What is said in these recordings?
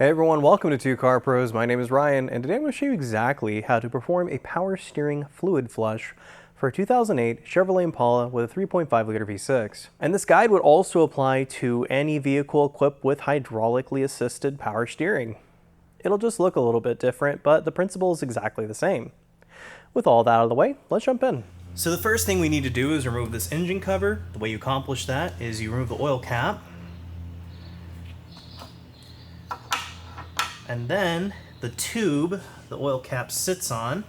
Hey everyone, welcome to Two Car Pros. My name is Ryan, and today I'm going to show you exactly how to perform a power steering fluid flush for a 2008 Chevrolet Impala with a 3.5 liter V6. And this guide would also apply to any vehicle equipped with hydraulically assisted power steering. It'll just look a little bit different, but the principle is exactly the same. With all that out of the way, let's jump in. So the first thing we need to do is remove this engine cover. The way you accomplish that is you remove the oil cap, and then the tube the oil cap sits on,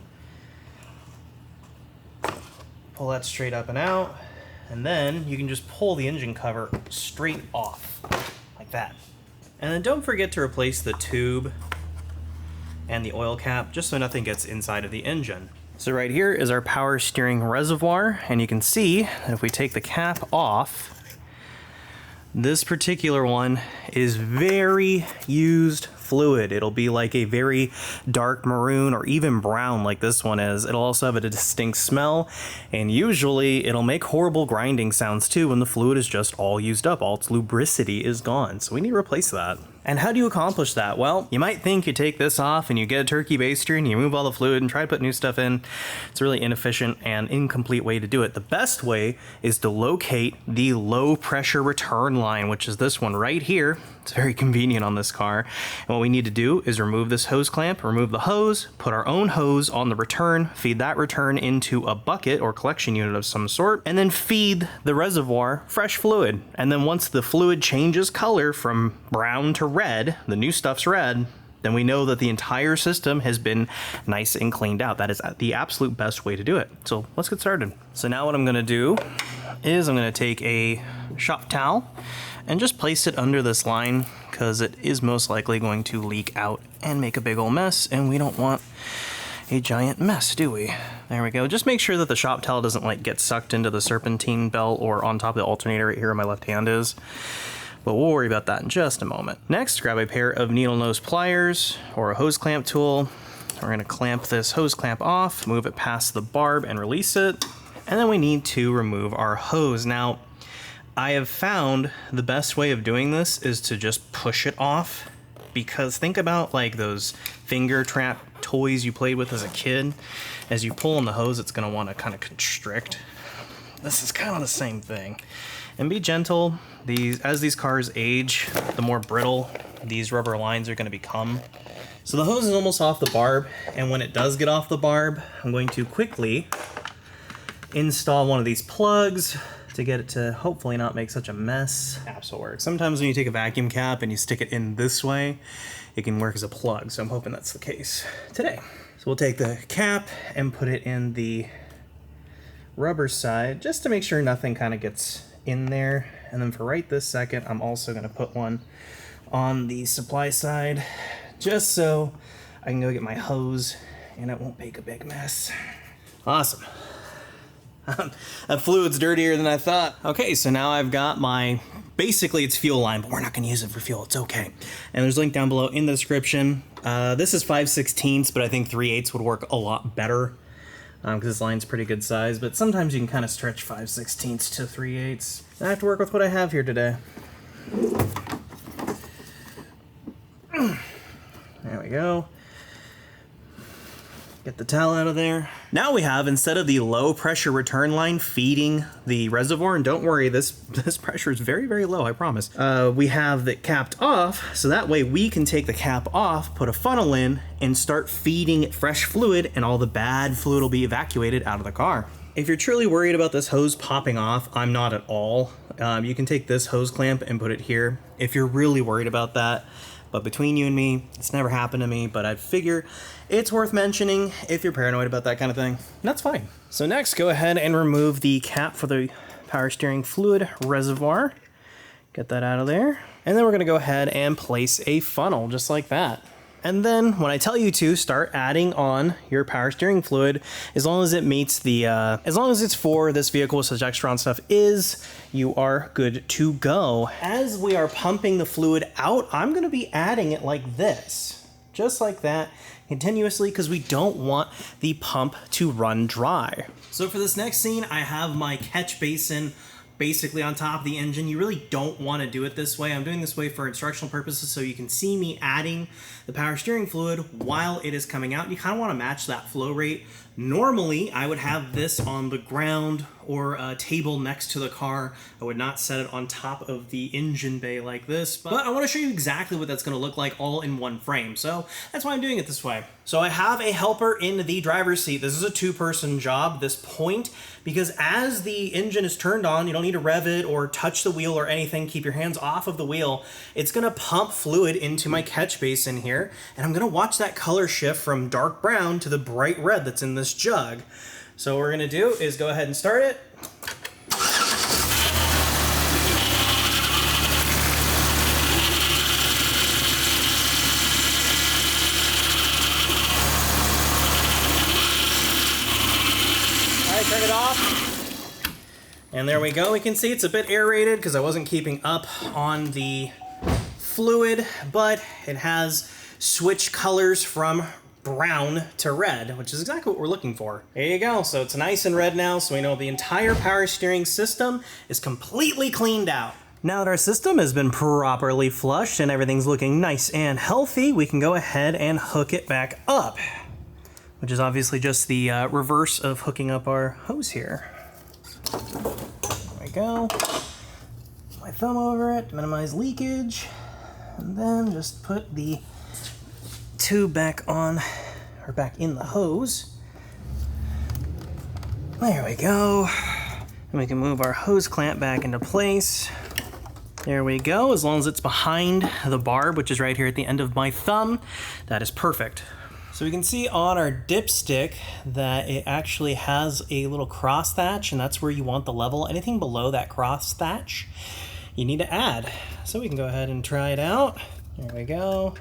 pull that straight up and out, and then you can just pull the engine cover straight off, like that. And then don't forget to replace the tube and the oil cap, just so nothing gets inside of the engine. So right here is our power steering reservoir, and you can see that if we take the cap off, this particular one is very used fluid. It'll be like a very dark maroon or even brown like this one is. It'll also have a distinct smell, and usually it'll make horrible grinding sounds too when the fluid is just all used up. All its lubricity is gone, so we need to replace that. And how do you accomplish that? Well, you might think you take this off and you get a turkey baster and you remove all the fluid and try to put new stuff in. It's a really inefficient and incomplete way to do it. The best way is to locate the low pressure return line, which is this one right here. It's very convenient on this car. And what we need to do is remove this hose clamp, remove the hose, put our own hose on the return, feed that return into a bucket or collection unit of some sort, and then feed the reservoir fresh fluid. And then once the fluid changes color from brown to red, the new stuff's red, then we know that the entire system has been nice and cleaned out. That is the absolute best way to do it. So let's get started. So now what I'm gonna do is I'm gonna take a shop towel and just place it under this line, because it is most likely going to leak out and make a big old mess, and we don't want a giant mess, do we? There we go. Just make sure that the shop towel doesn't like get sucked into the serpentine belt or on top of the alternator right here where my left hand is. But we'll worry about that in just a moment. Next, grab a pair of needle nose pliers or a hose clamp tool. We're gonna clamp this hose clamp off, move it past the barb and release it. And then we need to remove our hose. Now, I have found the best way of doing this is to just push it off, because think about like those finger trap toys you played with as a kid. As you pull on the hose, it's gonna wanna kind of constrict. This is kind of the same thing. And be gentle. As these cars age, the more brittle these rubber lines are gonna become. So the hose is almost off the barb, and when it does get off the barb, I'm going to quickly install one of these plugs to get it to hopefully not make such a mess. Caps will work. Sometimes when you take a vacuum cap and you stick it in this way, it can work as a plug, so I'm hoping that's the case today. So we'll take the cap and put it in the rubber side, just to make sure nothing kind of gets in there. And then for right this second, I'm also gonna put one on the supply side, just so I can go get my hose and it won't make a big mess. Awesome. That fluid's dirtier than I thought. Okay, so now I've got basically it's fuel line, but we're not gonna use it for fuel, it's okay. And there's a link down below in the description. This is 5/16, but I think 3/8 would work a lot better, because this line's pretty good size, but sometimes you can kind of stretch 5/16 to 3/8. I have to work with what I have here today. There we go. Get the towel out of there. Now we have, instead of the low pressure return line feeding the reservoir, and don't worry, this pressure is very, very low, I promise. We have it capped off, so that way we can take the cap off, put a funnel in, and start feeding it fresh fluid, and all the bad fluid will be evacuated out of the car. If you're truly worried about this hose popping off, I'm not at all. You can take this hose clamp and put it here if you're really worried about that. But between you and me, it's never happened to me, but I figure it's worth mentioning if you're paranoid about that kind of thing. And that's fine. So next, go ahead and remove the cap for the power steering fluid reservoir. Get that out of there. And then we're gonna go ahead and place a funnel just like that. And then when I tell you to, start adding on your power steering fluid, as long as it meets the, as long as it's for this vehicle with such Extron stuff is, you are good to go. As we are pumping the fluid out, I'm gonna be adding it like this, just like that, continuously, because we don't want the pump to run dry. So for this next scene, I have my catch basin basically on top of the engine. You really don't want to do it this way. I'm doing this way for instructional purposes so you can see me adding the power steering fluid while it is coming out. You kind of want to match that flow rate. Normally, I would have this on the ground or a table next to the car. I would not set it on top of the engine bay like this, but I want to show you exactly what that's going to look like all in one frame. So that's why I'm doing it this way. So I have a helper in the driver's seat. This is a two-person job, this point, because as the engine is turned on, you don't need to rev it or touch the wheel or anything. Keep your hands off of the wheel. It's going to pump fluid into my catch basin here, and I'm going to watch that color shift from dark brown to the bright red that's in this jug. So what we're going to do is go ahead and start it. Turn it off. And there we go. We can see it's a bit aerated because I wasn't keeping up on the fluid, but it has switched colors from brown to red, which is exactly what we're looking for. There you go. So it's nice and red now, so we know the entire power steering system is completely cleaned out. Now that our system has been properly flushed and everything's looking nice and healthy, we can go ahead and hook it back up, which is obviously just the reverse of hooking up our hose here. There we go. My thumb over it, minimize leakage, and then just put the tube back on, or back in the hose. There we go. And we can move our hose clamp back into place. There we go. As long as it's behind the barb, which is right here at the end of my thumb, that is perfect. So we can see on our dipstick that it actually has a little cross thatch, and that's where you want the level. Anything below that cross thatch, you need to add. So we can go ahead and try it out. There we go.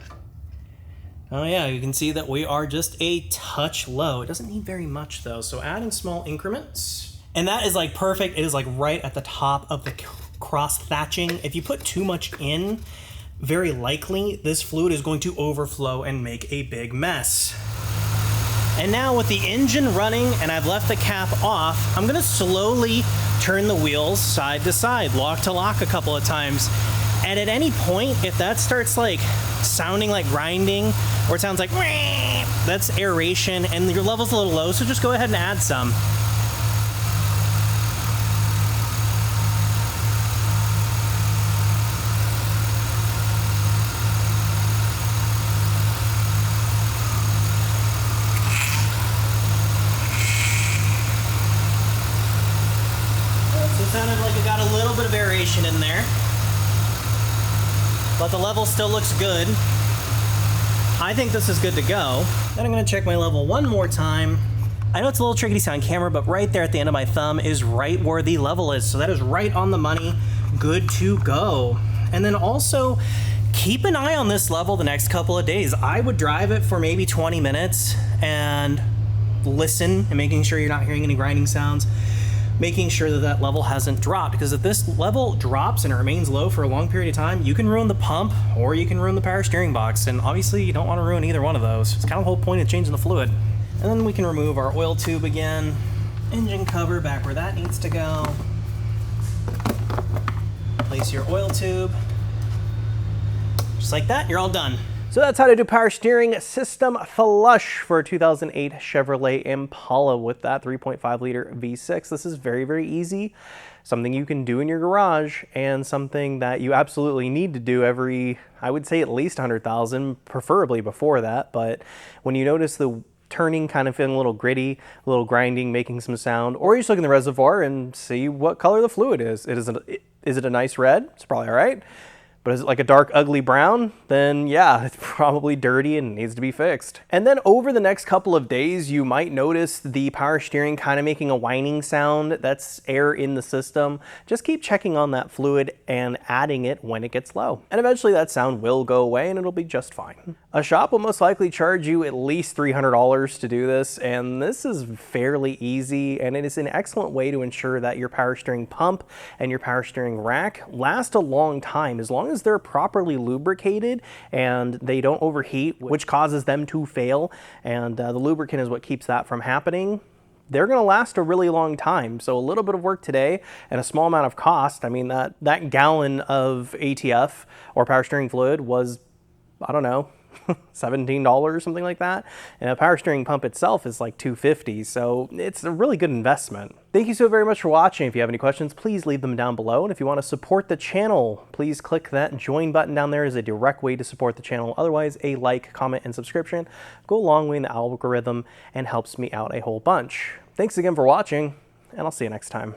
Oh yeah, you can see that we are just a touch low. It doesn't need very much though, so add in small increments. And that is like perfect. It is like right at the top of the cross thatching. If you put too much in, very likely this fluid is going to overflow and make a big mess. And now with the engine running and I've left the cap off, I'm gonna slowly turn the wheels side to side, lock to lock a couple of times. And at any point, if that starts like sounding like grinding, or it sounds like that's aeration and your level's a little low, so just go ahead and add some. Sounded like it got a little bit of aeration in there, but the level still looks good. I think this is good to go. Then I'm gonna check my level one more time. I know it's a little tricky to see on camera, but right there at the end of my thumb is right where the level is. So that is right on the money, good to go. And then also keep an eye on this level the next couple of days. I would drive it for maybe 20 minutes and listen and making sure you're not hearing any grinding sounds, making sure that that level hasn't dropped, because if this level drops and it remains low for a long period of time, you can ruin the pump or you can ruin the power steering box, and obviously you don't want to ruin either one of those. It's kind of the whole point of changing the fluid. And then we can remove our oil tube again, engine cover back where that needs to go, place your oil tube, just like that, you're all done. So that's how to do power steering system flush for a 2008 Chevrolet Impala with that 3.5 liter V6. This is very, very easy. Something you can do in your garage and something that you absolutely need to do every, I would say at least 100,000, preferably before that. But when you notice the turning kind of feeling a little gritty, a little grinding, making some sound, or you just look in the reservoir and see what color the fluid is. Is it a nice red? It's probably all right. But is it like a dark, ugly brown? Then yeah, it's probably dirty and needs to be fixed. And then over the next couple of days, you might notice the power steering kind of making a whining sound. That's air in the system. Just keep checking on that fluid and adding it when it gets low. And eventually that sound will go away and it'll be just fine. A shop will most likely charge you at least $300 to do this, and this is fairly easy, and it is an excellent way to ensure that your power steering pump and your power steering rack last a long time, as long as they're properly lubricated and they don't overheat, which causes them to fail, and the lubricant is what keeps that from happening. they're going to last a really long time. So a little bit of work today and a small amount of cost. I mean, that gallon of ATF or power steering fluid was, I don't know, $17, something like that. And a power steering pump itself is like $250. So it's a really good investment. Thank you so very much for watching. If you have any questions, please leave them down below. And if you want to support the channel, please click that join button down there. Is a direct way to support the channel. Otherwise, a like, comment, and subscription go a long way in the algorithm and helps me out a whole bunch. Thanks again for watching, and I'll see you next time.